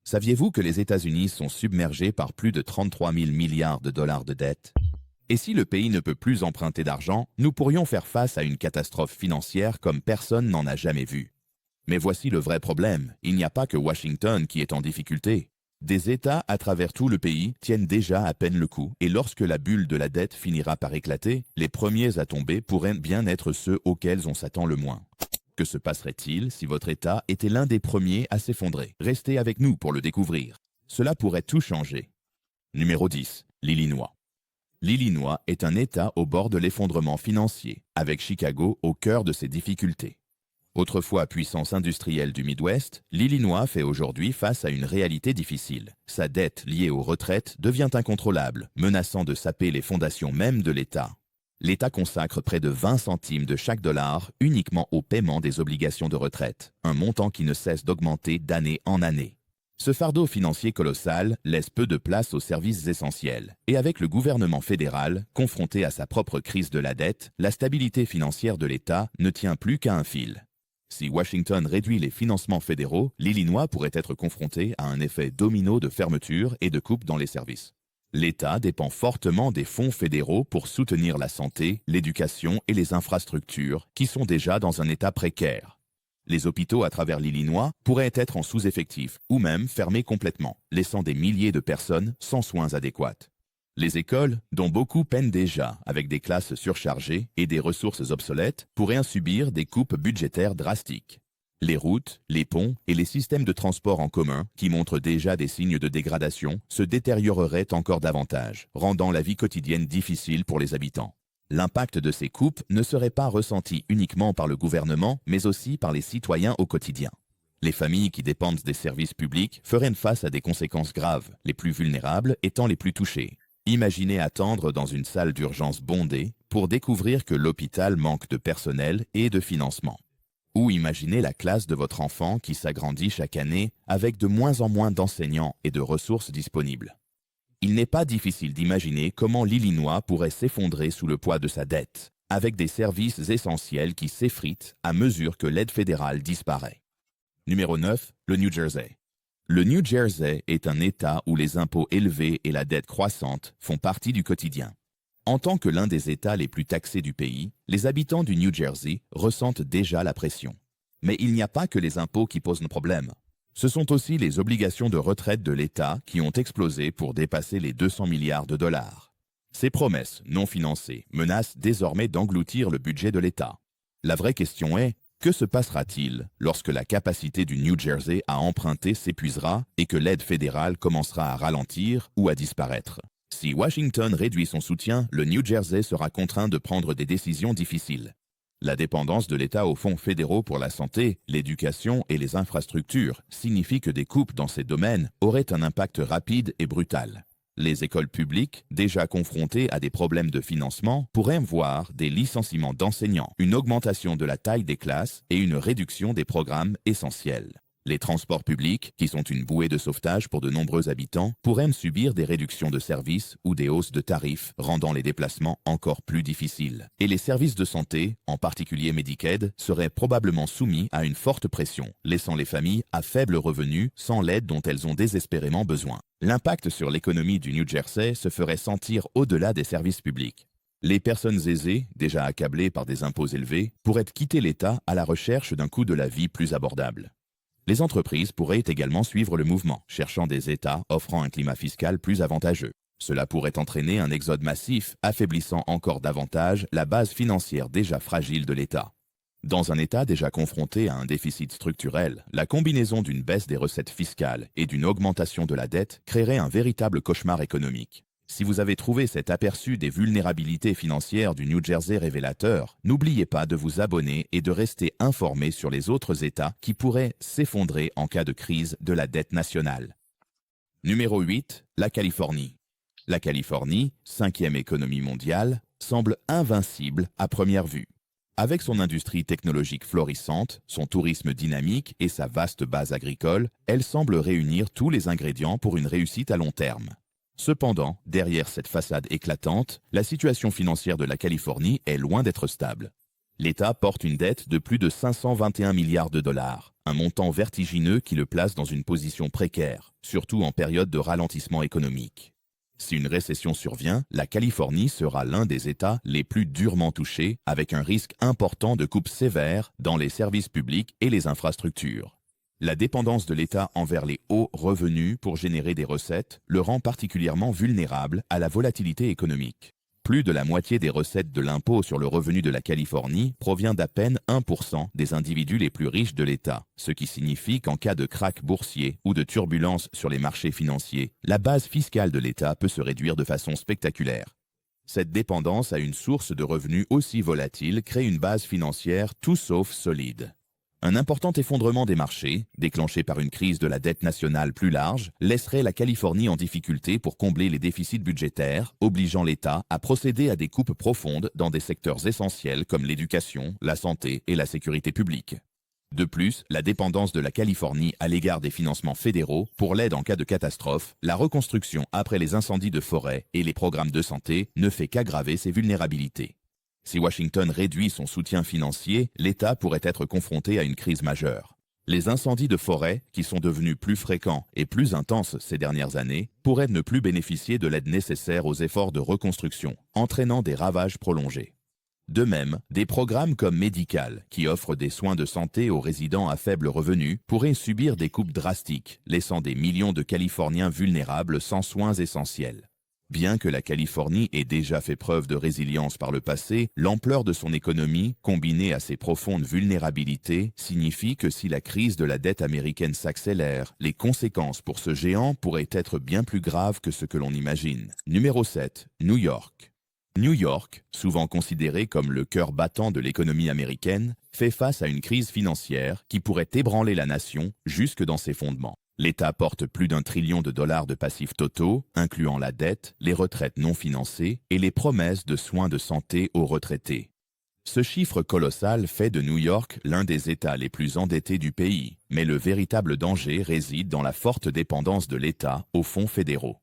Saviez-vous que les États-Unis sont submergés par plus de 33 000 milliards de dollars de dettes? Et si le pays ne peut plus emprunter d'argent, nous pourrions faire face à une catastrophe financière comme personne n'en a jamais vu. Mais voici le vrai problème, il n'y a pas que Washington qui est en difficulté. Des États à travers tout le pays tiennent déjà à peine le coup, et lorsque la bulle de la dette finira par éclater, les premiers à tomber pourraient bien être ceux auxquels on s'attend le moins. Que se passerait-il si votre État était l'un des premiers à s'effondrer? Restez avec nous pour le découvrir. Cela pourrait tout changer. Numéro 10. L'Illinois. L'Illinois est un État au bord de l'effondrement financier, avec Chicago au cœur de ses difficultés. Autrefois puissance industrielle du Midwest, l'Illinois fait aujourd'hui face à une réalité difficile. Sa dette liée aux retraites devient incontrôlable, menaçant de saper les fondations mêmes de l'État. L'État consacre près de 20 centimes de chaque dollar uniquement au paiement des obligations de retraite, un montant qui ne cesse d'augmenter d'année en année. Ce fardeau financier colossal laisse peu de place aux services essentiels, et avec le gouvernement fédéral, confronté à sa propre crise de la dette, la stabilité financière de l'État ne tient plus qu'à un fil. Si Washington réduit les financements fédéraux, l'Illinois pourrait être confronté à un effet domino de fermeture et de coupe dans les services. L'État dépend fortement des fonds fédéraux pour soutenir la santé, l'éducation et les infrastructures qui sont déjà dans un état précaire. Les hôpitaux à travers l'Illinois pourraient être en sous-effectif ou même fermés complètement, laissant des milliers de personnes sans soins adéquats. Les écoles, dont beaucoup peinent déjà avec des classes surchargées et des ressources obsolètes, pourraient subir des coupes budgétaires drastiques. Les routes, les ponts et les systèmes de transport en commun, qui montrent déjà des signes de dégradation, se détérioreraient encore davantage, rendant la vie quotidienne difficile pour les habitants. L'impact de ces coupes ne serait pas ressenti uniquement par le gouvernement, mais aussi par les citoyens au quotidien. Les familles qui dépendent des services publics feraient face à des conséquences graves, les plus vulnérables étant les plus touchés. Imaginez attendre dans une salle d'urgence bondée pour découvrir que l'hôpital manque de personnel et de financement. Ou imaginez la classe de votre enfant qui s'agrandit chaque année avec de moins en moins d'enseignants et de ressources disponibles. Il n'est pas difficile d'imaginer comment l'Illinois pourrait s'effondrer sous le poids de sa dette, avec des services essentiels qui s'effritent à mesure que l'aide fédérale disparaît. Numéro 9. Le New Jersey. Le New Jersey est un État où les impôts élevés et la dette croissante font partie du quotidien. En tant que l'un des États les plus taxés du pays, les habitants du New Jersey ressentent déjà la pression. Mais il n'y a pas que les impôts qui posent le problème. Ce sont aussi les obligations de retraite de l'État qui ont explosé pour dépasser les 200 milliards de dollars. Ces promesses non financées menacent désormais d'engloutir le budget de l'État. La vraie question est, que se passera-t-il lorsque la capacité du New Jersey à emprunter s'épuisera et que l'aide fédérale commencera à ralentir ou à disparaître? Si Washington réduit son soutien, le New Jersey sera contraint de prendre des décisions difficiles. La dépendance de l'État aux fonds fédéraux pour la santé, l'éducation et les infrastructures signifie que des coupes dans ces domaines auraient un impact rapide et brutal. Les écoles publiques, déjà confrontées à des problèmes de financement, pourraient voir des licenciements d'enseignants, une augmentation de la taille des classes et une réduction des programmes essentiels. Les transports publics, qui sont une bouée de sauvetage pour de nombreux habitants, pourraient subir des réductions de services ou des hausses de tarifs, rendant les déplacements encore plus difficiles. Et les services de santé, en particulier Medicaid, seraient probablement soumis à une forte pression, laissant les familles à faible revenu sans l'aide dont elles ont désespérément besoin. L'impact sur l'économie du New Jersey se ferait sentir au-delà des services publics. Les personnes aisées, déjà accablées par des impôts élevés, pourraient quitter l'État à la recherche d'un coût de la vie plus abordable. Les entreprises pourraient également suivre le mouvement, cherchant des États offrant un climat fiscal plus avantageux. Cela pourrait entraîner un exode massif, affaiblissant encore davantage la base financière déjà fragile de l'État. Dans un État déjà confronté à un déficit structurel, la combinaison d'une baisse des recettes fiscales et d'une augmentation de la dette créerait un véritable cauchemar économique. Si vous avez trouvé cet aperçu des vulnérabilités financières du New Jersey révélateur, n'oubliez pas de vous abonner et de rester informé sur les autres États qui pourraient s'effondrer en cas de crise de la dette nationale. Numéro 8. La Californie. La Californie, 5e économie mondiale, semble invincible à première vue. Avec son industrie technologique florissante, son tourisme dynamique et sa vaste base agricole, elle semble réunir tous les ingrédients pour une réussite à long terme. Cependant, derrière cette façade éclatante, la situation financière de la Californie est loin d'être stable. L'État porte une dette de plus de 521 milliards de dollars, Un montant vertigineux qui le place dans une position précaire, surtout en période de ralentissement économique. Si une récession survient, la Californie sera l'un des États les plus durement touchés, avec un risque important de coupes sévères dans les services publics et les infrastructures. La dépendance de l'État envers les hauts revenus pour générer des recettes le rend particulièrement vulnérable à la volatilité économique. Plus de la moitié des recettes de l'impôt sur le revenu de la Californie provient d'à peine 1% des individus les plus riches de l'État, ce qui signifie qu'en cas de krach boursier ou de turbulence sur les marchés financiers, la base fiscale de l'État peut se réduire de façon spectaculaire. Cette dépendance à une source de revenus aussi volatile crée une base financière tout sauf solide. Un important effondrement des marchés, déclenché par une crise de la dette nationale plus large, laisserait la Californie en difficulté pour combler les déficits budgétaires, obligeant l'État à procéder à des coupes profondes dans des secteurs essentiels comme l'éducation, la santé et la sécurité publique. De plus, la dépendance de la Californie à l'égard des financements fédéraux pour l'aide en cas de catastrophe, la reconstruction après les incendies de forêt et les programmes de santé ne fait qu'aggraver ces vulnérabilités. Si Washington réduit son soutien financier, l'État pourrait être confronté à une crise majeure. Les incendies de forêt, qui sont devenus plus fréquents et plus intenses ces dernières années, pourraient ne plus bénéficier de l'aide nécessaire aux efforts de reconstruction, entraînant des ravages prolongés. De même, des programmes comme Medical, qui offrent des soins de santé aux résidents à faible revenu, pourraient subir des coupes drastiques, laissant des millions de Californiens vulnérables sans soins essentiels. Bien que la Californie ait déjà fait preuve de résilience par le passé, l'ampleur de son économie, combinée à ses profondes vulnérabilités, signifie que si la crise de la dette américaine s'accélère, les conséquences pour ce géant pourraient être bien plus graves que ce que l'on imagine. Numéro 7. New York. New York, souvent considéré comme le cœur battant de l'économie américaine, fait face à une crise financière qui pourrait ébranler la nation jusque dans ses fondements. L'État porte plus d'1 trillion de dollars de passifs totaux, incluant la dette, les retraites non financées et les promesses de soins de santé aux retraités. Ce chiffre colossal fait de New York l'un des États les plus endettés du pays, mais le véritable danger réside dans la forte dépendance de l'État aux fonds fédéraux.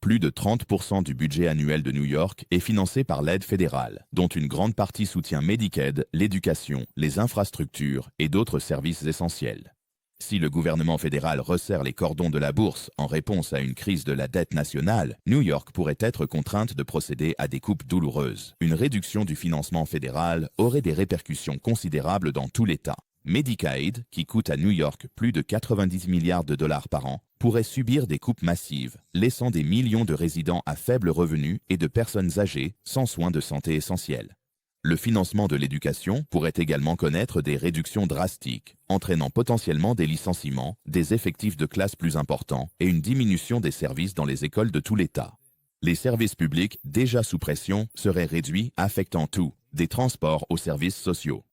Plus de 30% du budget annuel de New York est financé par l'aide fédérale, dont une grande partie soutient Medicaid, l'éducation, les infrastructures et d'autres services essentiels. Si le gouvernement fédéral resserre les cordons de la bourse en réponse à une crise de la dette nationale, New York pourrait être contrainte de procéder à des coupes douloureuses. Une réduction du financement fédéral aurait des répercussions considérables dans tout l'État. Medicaid, qui coûte à New York plus de 90 milliards de dollars par an, pourrait subir des coupes massives, laissant des millions de résidents à faible revenu et de personnes âgées sans soins de santé essentiels. Le financement de l'éducation pourrait également connaître des réductions drastiques, entraînant potentiellement des licenciements, des effectifs de classe plus importants et une diminution des services dans les écoles de tout l'État. Les services publics, déjà sous pression, seraient réduits, affectant tout, des transports aux services sociaux.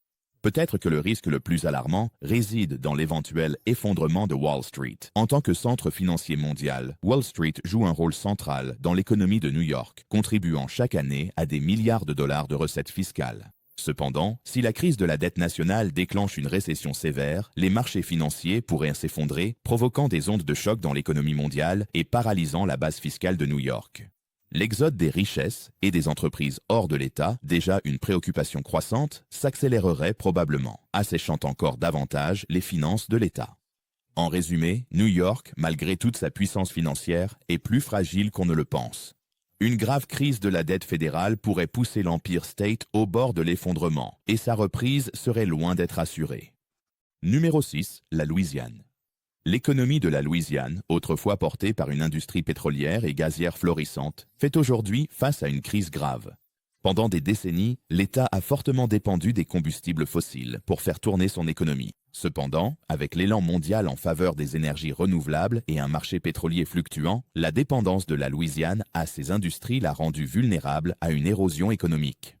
Peut-être que le risque le plus alarmant réside dans l'éventuel effondrement de Wall Street. En tant que centre financier mondial, Wall Street joue un rôle central dans l'économie de New York, contribuant chaque année à des milliards de dollars de recettes fiscales. Cependant, si la crise de la dette nationale déclenche une récession sévère, les marchés financiers pourraient s'effondrer, provoquant des ondes de choc dans l'économie mondiale et paralysant la base fiscale de New York. L'exode des richesses et des entreprises hors de l'État, déjà une préoccupation croissante, s'accélérerait probablement, asséchant encore davantage les finances de l'État. En résumé, New York, malgré toute sa puissance financière, est plus fragile qu'on ne le pense. Une grave crise de la dette fédérale pourrait pousser l'Empire State au bord de l'effondrement, et sa reprise serait loin d'être assurée. Numéro 6. La Louisiane. L'économie de la Louisiane, autrefois portée par une industrie pétrolière et gazière florissante, fait aujourd'hui face à une crise grave. Pendant des décennies, l'État a fortement dépendu des combustibles fossiles pour faire tourner son économie. Cependant, avec l'élan mondial en faveur des énergies renouvelables et un marché pétrolier fluctuant, la dépendance de la Louisiane à ces industries l'a rendue vulnérable à une érosion économique.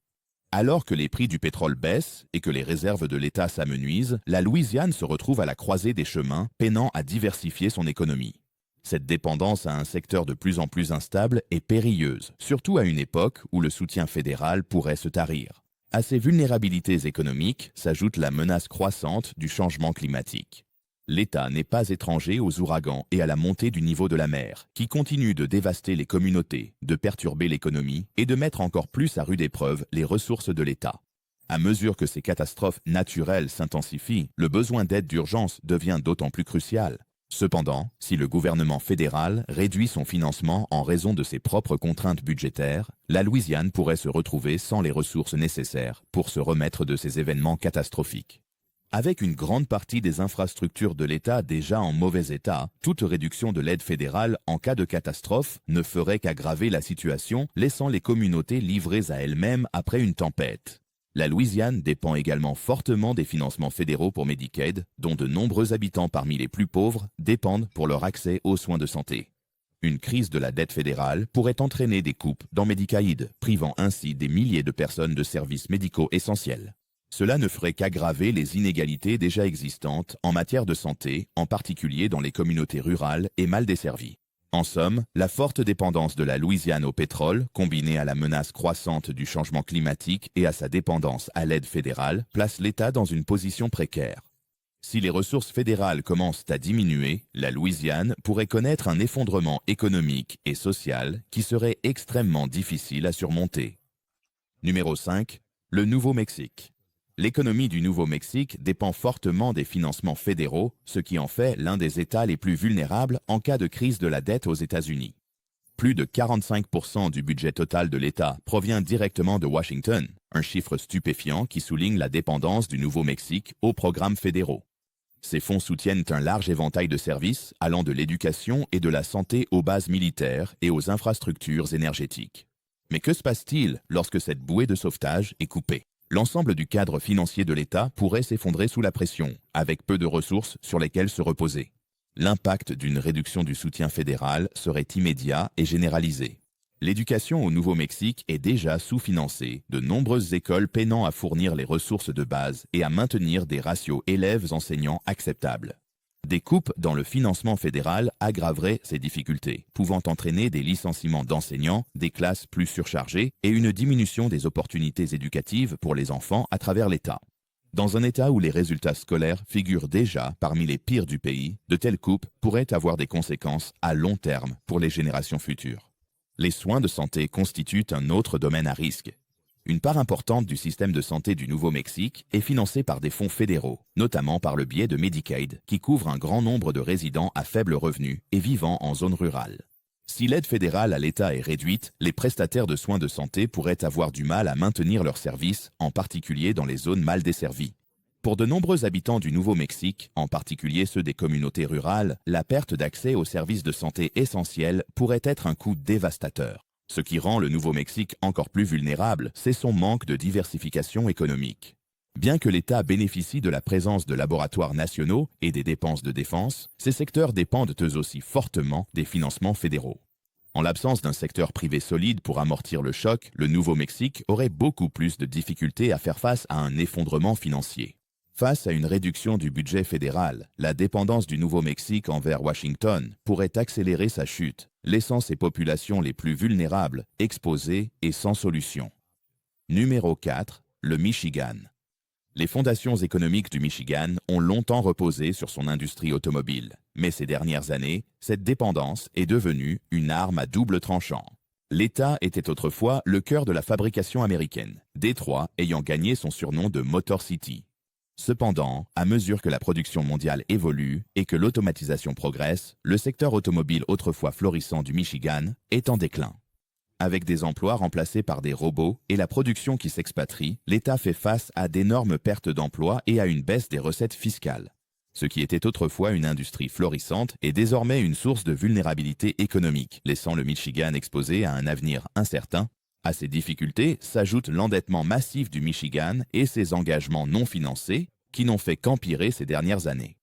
Alors que les prix du pétrole baissent et que les réserves de l'État s'amenuisent, la Louisiane se retrouve à la croisée des chemins, peinant à diversifier son économie. Cette dépendance à un secteur de plus en plus instable est périlleuse, surtout à une époque où le soutien fédéral pourrait se tarir. À ces vulnérabilités économiques s'ajoute la menace croissante du changement climatique. L'État n'est pas étranger aux ouragans et à la montée du niveau de la mer, qui continue de dévaster les communautés, de perturber l'économie et de mettre encore plus à rude épreuve les ressources de l'État. À mesure que ces catastrophes naturelles s'intensifient, le besoin d'aide d'urgence devient d'autant plus crucial. Cependant, si le gouvernement fédéral réduit son financement en raison de ses propres contraintes budgétaires, la Louisiane pourrait se retrouver sans les ressources nécessaires pour se remettre de ces événements catastrophiques. Avec une grande partie des infrastructures de l'État déjà en mauvais état, toute réduction de l'aide fédérale en cas de catastrophe ne ferait qu'aggraver la situation, laissant les communautés livrées à elles-mêmes après une tempête. La Louisiane dépend également fortement des financements fédéraux pour Medicaid, dont de nombreux habitants parmi les plus pauvres dépendent pour leur accès aux soins de santé. Une crise de la dette fédérale pourrait entraîner des coupes dans Medicaid, privant ainsi des milliers de personnes de services médicaux essentiels. Cela ne ferait qu'aggraver les inégalités déjà existantes en matière de santé, en particulier dans les communautés rurales et mal desservies. En somme, la forte dépendance de la Louisiane au pétrole, combinée à la menace croissante du changement climatique et à sa dépendance à l'aide fédérale, place l'État dans une position précaire. Si les ressources fédérales commencent à diminuer, la Louisiane pourrait connaître un effondrement économique et social qui serait extrêmement difficile à surmonter. Numéro 5. Le Nouveau-Mexique. L'économie du Nouveau-Mexique dépend fortement des financements fédéraux, ce qui en fait l'un des États les plus vulnérables en cas de crise de la dette aux États-Unis. Plus de 45% du budget total de l'État provient directement de Washington, un chiffre stupéfiant qui souligne la dépendance du Nouveau-Mexique aux programmes fédéraux. Ces fonds soutiennent un large éventail de services allant de l'éducation et de la santé aux bases militaires et aux infrastructures énergétiques. Mais que se passe-t-il lorsque cette bouée de sauvetage est coupée ? L'ensemble du cadre financier de l'État pourrait s'effondrer sous la pression, avec peu de ressources sur lesquelles se reposer. L'impact d'une réduction du soutien fédéral serait immédiat et généralisé. L'éducation au Nouveau-Mexique est déjà sous-financée, de nombreuses écoles peinant à fournir les ressources de base et à maintenir des ratios élèves-enseignants acceptables. Des coupes dans le financement fédéral aggraveraient ces difficultés, pouvant entraîner des licenciements d'enseignants, des classes plus surchargées et une diminution des opportunités éducatives pour les enfants à travers l'État. Dans un État où les résultats scolaires figurent déjà parmi les pires du pays, de telles coupes pourraient avoir des conséquences à long terme pour les générations futures. Les soins de santé constituent un autre domaine à risque. Une part importante du système de santé du Nouveau-Mexique est financée par des fonds fédéraux, notamment par le biais de Medicaid, qui couvre un grand nombre de résidents à faible revenu et vivant en zone rurale. Si l'aide fédérale à l'État est réduite, les prestataires de soins de santé pourraient avoir du mal à maintenir leurs services, en particulier dans les zones mal desservies. Pour de nombreux habitants du Nouveau-Mexique, en particulier ceux des communautés rurales, la perte d'accès aux services de santé essentiels pourrait être un coût dévastateur. Ce qui rend le Nouveau-Mexique encore plus vulnérable, c'est son manque de diversification économique. Bien que l'État bénéficie de la présence de laboratoires nationaux et des dépenses de défense, ces secteurs dépendent eux aussi fortement des financements fédéraux. En l'absence d'un secteur privé solide pour amortir le choc, le Nouveau-Mexique aurait beaucoup plus de difficultés à faire face à un effondrement financier. Face à une réduction du budget fédéral, la dépendance du Nouveau-Mexique envers Washington pourrait accélérer sa chute, laissant ses populations les plus vulnérables, exposées et sans solution. Numéro 4. Le Michigan. Les fondations économiques du Michigan ont longtemps reposé sur son industrie automobile, mais ces dernières années, cette dépendance est devenue une arme à double tranchant. L'État était autrefois le cœur de la fabrication américaine, Détroit ayant gagné son surnom de Motor City. Cependant, à mesure que la production mondiale évolue et que l'automatisation progresse, le secteur automobile autrefois florissant du Michigan est en déclin. Avec des emplois remplacés par des robots et la production qui s'expatrie, l'État fait face à d'énormes pertes d'emplois et à une baisse des recettes fiscales. Ce qui était autrefois une industrie florissante est désormais une source de vulnérabilité économique, laissant le Michigan exposé à un avenir incertain. À ces difficultés s'ajoute l'endettement massif du Michigan et ses engagements non financés qui n'ont fait qu'empirer ces dernières années.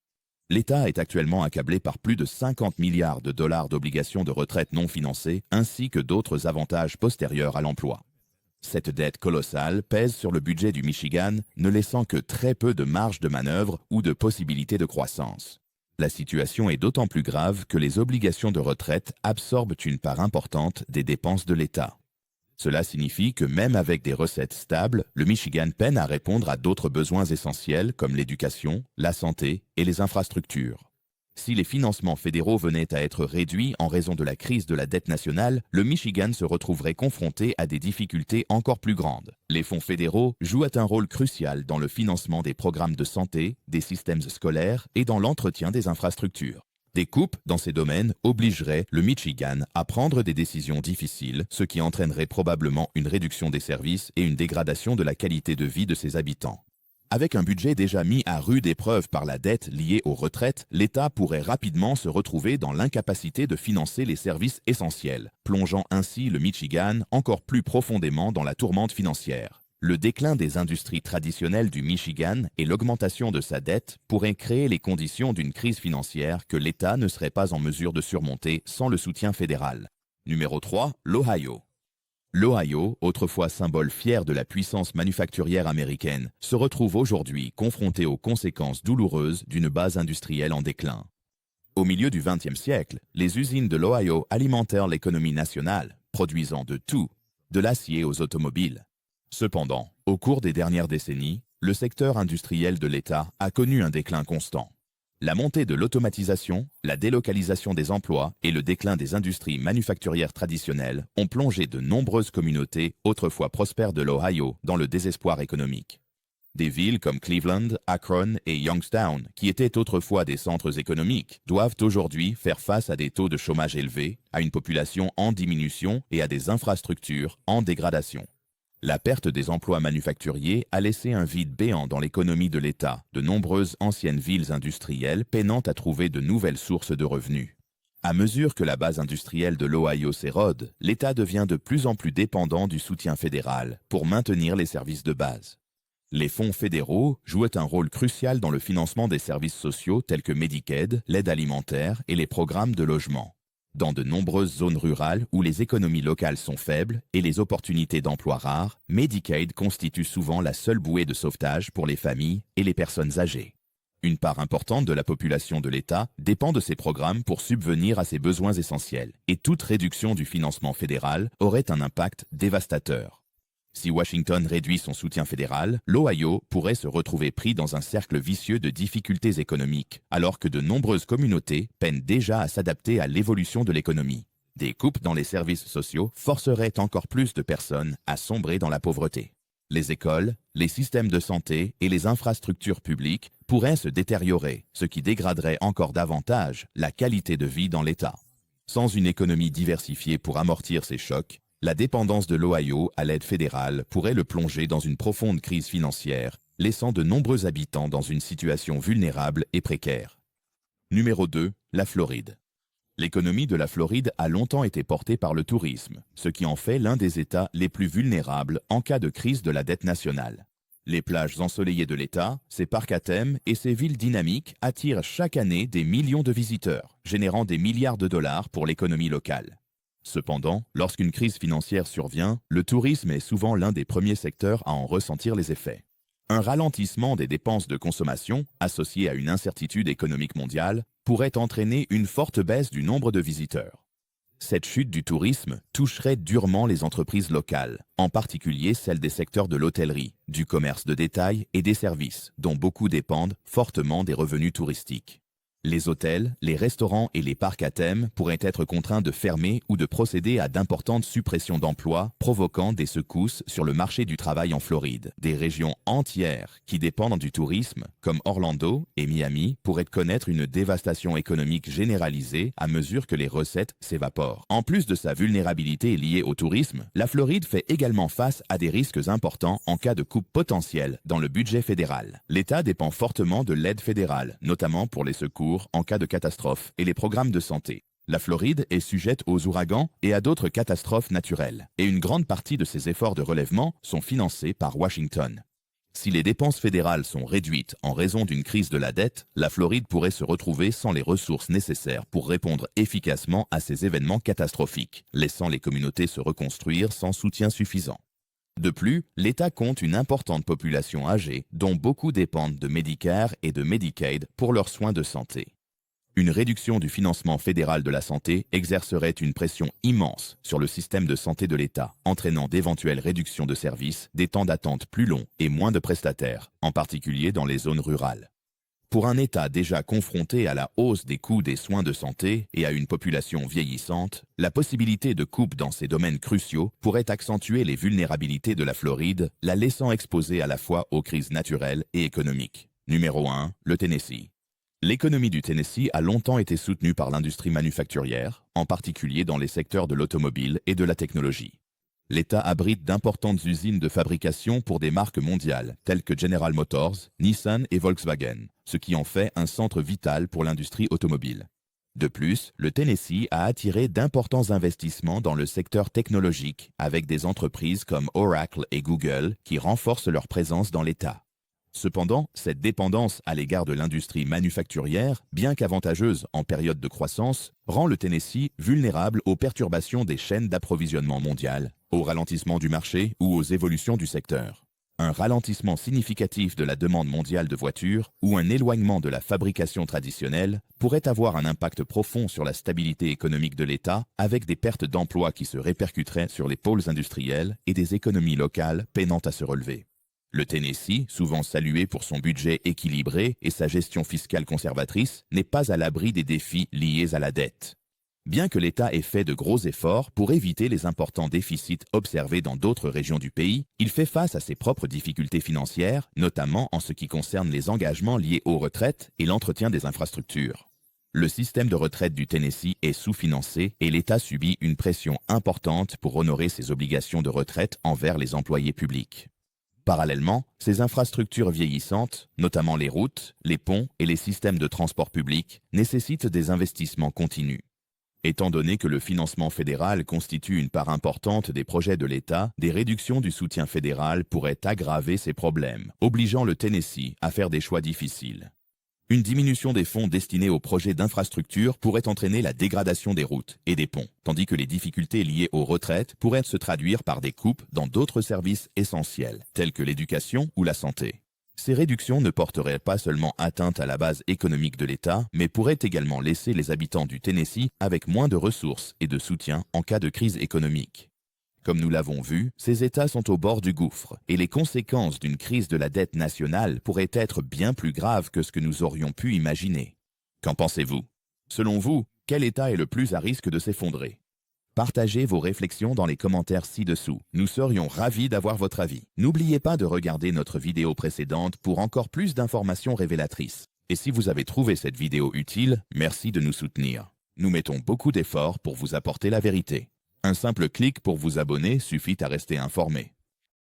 L'État est actuellement accablé par plus de 50 milliards de dollars d'obligations de retraite non financées ainsi que d'autres avantages postérieurs à l'emploi. Cette dette colossale pèse sur le budget du Michigan, ne laissant que très peu de marge de manœuvre ou de possibilités de croissance. La situation est d'autant plus grave que les obligations de retraite absorbent une part importante des dépenses de l'État. Cela signifie que même avec des recettes stables, le Michigan peine à répondre à d'autres besoins essentiels comme l'éducation, la santé et les infrastructures. Si les financements fédéraux venaient à être réduits en raison de la crise de la dette nationale, le Michigan se retrouverait confronté à des difficultés encore plus grandes. Les fonds fédéraux jouent un rôle crucial dans le financement des programmes de santé, des systèmes scolaires et dans l'entretien des infrastructures. Des coupes dans ces domaines obligeraient le Michigan à prendre des décisions difficiles, ce qui entraînerait probablement une réduction des services et une dégradation de la qualité de vie de ses habitants. Avec un budget déjà mis à rude épreuve par la dette liée aux retraites, l'État pourrait rapidement se retrouver dans l'incapacité de financer les services essentiels, plongeant ainsi le Michigan encore plus profondément dans la tourmente financière. Le déclin des industries traditionnelles du Michigan et l'augmentation de sa dette pourraient créer les conditions d'une crise financière que l'État ne serait pas en mesure de surmonter sans le soutien fédéral. Numéro 3, l'Ohio. L'Ohio, autrefois symbole fier de la puissance manufacturière américaine, se retrouve aujourd'hui confronté aux conséquences douloureuses d'une base industrielle en déclin. Au milieu du XXe siècle, les usines de l'Ohio alimentèrent l'économie nationale, produisant de tout, de l'acier aux automobiles. Cependant, au cours des dernières décennies, le secteur industriel de l'État a connu un déclin constant. La montée de l'automatisation, la délocalisation des emplois et le déclin des industries manufacturières traditionnelles ont plongé de nombreuses communautés autrefois prospères de l'Ohio dans le désespoir économique. Des villes comme Cleveland, Akron et Youngstown, qui étaient autrefois des centres économiques, doivent aujourd'hui faire face à des taux de chômage élevés, à une population en diminution et à des infrastructures en dégradation. La perte des emplois manufacturiers a laissé un vide béant dans l'économie de l'État, de nombreuses anciennes villes industrielles peinant à trouver de nouvelles sources de revenus. À mesure que la base industrielle de l'Ohio s'érode, l'État devient de plus en plus dépendant du soutien fédéral pour maintenir les services de base. Les fonds fédéraux jouent un rôle crucial dans le financement des services sociaux tels que Medicaid, l'aide alimentaire et les programmes de logement. Dans de nombreuses zones rurales où les économies locales sont faibles et les opportunités d'emploi rares, Medicaid constitue souvent la seule bouée de sauvetage pour les familles et les personnes âgées. Une part importante de la population de l'État dépend de ces programmes pour subvenir à ses besoins essentiels, et toute réduction du financement fédéral aurait un impact dévastateur. Si Washington réduit son soutien fédéral, l'Ohio pourrait se retrouver pris dans un cercle vicieux de difficultés économiques, alors que de nombreuses communautés peinent déjà à s'adapter à l'évolution de l'économie. Des coupes dans les services sociaux forceraient encore plus de personnes à sombrer dans la pauvreté. Les écoles, les systèmes de santé et les infrastructures publiques pourraient se détériorer, ce qui dégraderait encore davantage la qualité de vie dans l'État. Sans une économie diversifiée pour amortir ces chocs, la dépendance de l'Ohio à l'aide fédérale pourrait le plonger dans une profonde crise financière, laissant de nombreux habitants dans une situation vulnérable et précaire. Numéro 2, la Floride. L'économie de la Floride a longtemps été portée par le tourisme, ce qui en fait l'un des États les plus vulnérables en cas de crise de la dette nationale. Les plages ensoleillées de l'État, ses parcs à thème et ses villes dynamiques attirent chaque année des millions de visiteurs, générant des milliards de dollars pour l'économie locale. Cependant, lorsqu'une crise financière survient, le tourisme est souvent l'un des premiers secteurs à en ressentir les effets. Un ralentissement des dépenses de consommation, associé à une incertitude économique mondiale, pourrait entraîner une forte baisse du nombre de visiteurs. Cette chute du tourisme toucherait durement les entreprises locales, en particulier celles des secteurs de l'hôtellerie, du commerce de détail et des services, dont beaucoup dépendent fortement des revenus touristiques. Les hôtels, les restaurants et les parcs à thème pourraient être contraints de fermer ou de procéder à d'importantes suppressions d'emplois, provoquant des secousses sur le marché du travail en Floride. Des régions entières qui dépendent du tourisme, comme Orlando et Miami, pourraient connaître une dévastation économique généralisée à mesure que les recettes s'évaporent. En plus de sa vulnérabilité liée au tourisme, la Floride fait également face à des risques importants en cas de coupe potentielle dans le budget fédéral. L'État dépend fortement de l'aide fédérale, notamment pour les secours en cas de catastrophe et les programmes de santé. La Floride est sujette aux ouragans et à d'autres catastrophes naturelles, et une grande partie de ces efforts de relèvement sont financés par Washington. Si les dépenses fédérales sont réduites en raison d'une crise de la dette, la Floride pourrait se retrouver sans les ressources nécessaires pour répondre efficacement à ces événements catastrophiques, laissant les communautés se reconstruire sans soutien suffisant. De plus, l'État compte une importante population âgée dont beaucoup dépendent de Medicare et de Medicaid pour leurs soins de santé. Une réduction du financement fédéral de la santé exercerait une pression immense sur le système de santé de l'État, entraînant d'éventuelles réductions de services, des temps d'attente plus longs et moins de prestataires, en particulier dans les zones rurales. Pour un État déjà confronté à la hausse des coûts des soins de santé et à une population vieillissante, la possibilité de coupe dans ces domaines cruciaux pourrait accentuer les vulnérabilités de la Floride, la laissant exposée à la fois aux crises naturelles et économiques. Numéro 1, le Tennessee. L'économie du Tennessee a longtemps été soutenue par l'industrie manufacturière, en particulier dans les secteurs de l'automobile et de la technologie. L'État abrite d'importantes usines de fabrication pour des marques mondiales, telles que General Motors, Nissan et Volkswagen, ce qui en fait un centre vital pour l'industrie automobile. De plus, le Tennessee a attiré d'importants investissements dans le secteur technologique, avec des entreprises comme Oracle et Google qui renforcent leur présence dans l'État. Cependant, cette dépendance à l'égard de l'industrie manufacturière, bien qu'avantageuse en période de croissance, rend le Tennessee vulnérable aux perturbations des chaînes d'approvisionnement mondiales, au ralentissement du marché ou aux évolutions du secteur. Un ralentissement significatif de la demande mondiale de voitures ou un éloignement de la fabrication traditionnelle pourrait avoir un impact profond sur la stabilité économique de l'État, avec des pertes d'emplois qui se répercuteraient sur les pôles industriels et des économies locales peinant à se relever. Le Tennessee, souvent salué pour son budget équilibré et sa gestion fiscale conservatrice, n'est pas à l'abri des défis liés à la dette. Bien que l'État ait fait de gros efforts pour éviter les importants déficits observés dans d'autres régions du pays, il fait face à ses propres difficultés financières, notamment en ce qui concerne les engagements liés aux retraites et l'entretien des infrastructures. Le système de retraite du Tennessee est sous-financé et l'État subit une pression importante pour honorer ses obligations de retraite envers les employés publics. Parallèlement, ces infrastructures vieillissantes, notamment les routes, les ponts et les systèmes de transport public, nécessitent des investissements continus. Étant donné que le financement fédéral constitue une part importante des projets de l'État, des réductions du soutien fédéral pourraient aggraver ces problèmes, obligeant le Tennessee à faire des choix difficiles. Une diminution des fonds destinés aux projets d'infrastructure pourrait entraîner la dégradation des routes et des ponts, tandis que les difficultés liées aux retraites pourraient se traduire par des coupes dans d'autres services essentiels, tels que l'éducation ou la santé. Ces réductions ne porteraient pas seulement atteinte à la base économique de l'État, mais pourraient également laisser les habitants du Tennessee avec moins de ressources et de soutien en cas de crise économique. Comme nous l'avons vu, ces États sont au bord du gouffre, et les conséquences d'une crise de la dette nationale pourraient être bien plus graves que ce que nous aurions pu imaginer. Qu'en pensez-vous? Selon vous, quel État est le plus à risque de s'effondrer? Partagez vos réflexions dans les commentaires ci-dessous. Nous serions ravis d'avoir votre avis. N'oubliez pas de regarder notre vidéo précédente pour encore plus d'informations révélatrices. Et si vous avez trouvé cette vidéo utile, merci de nous soutenir. Nous mettons beaucoup d'efforts pour vous apporter la vérité. Un simple clic pour vous abonner suffit à rester informé.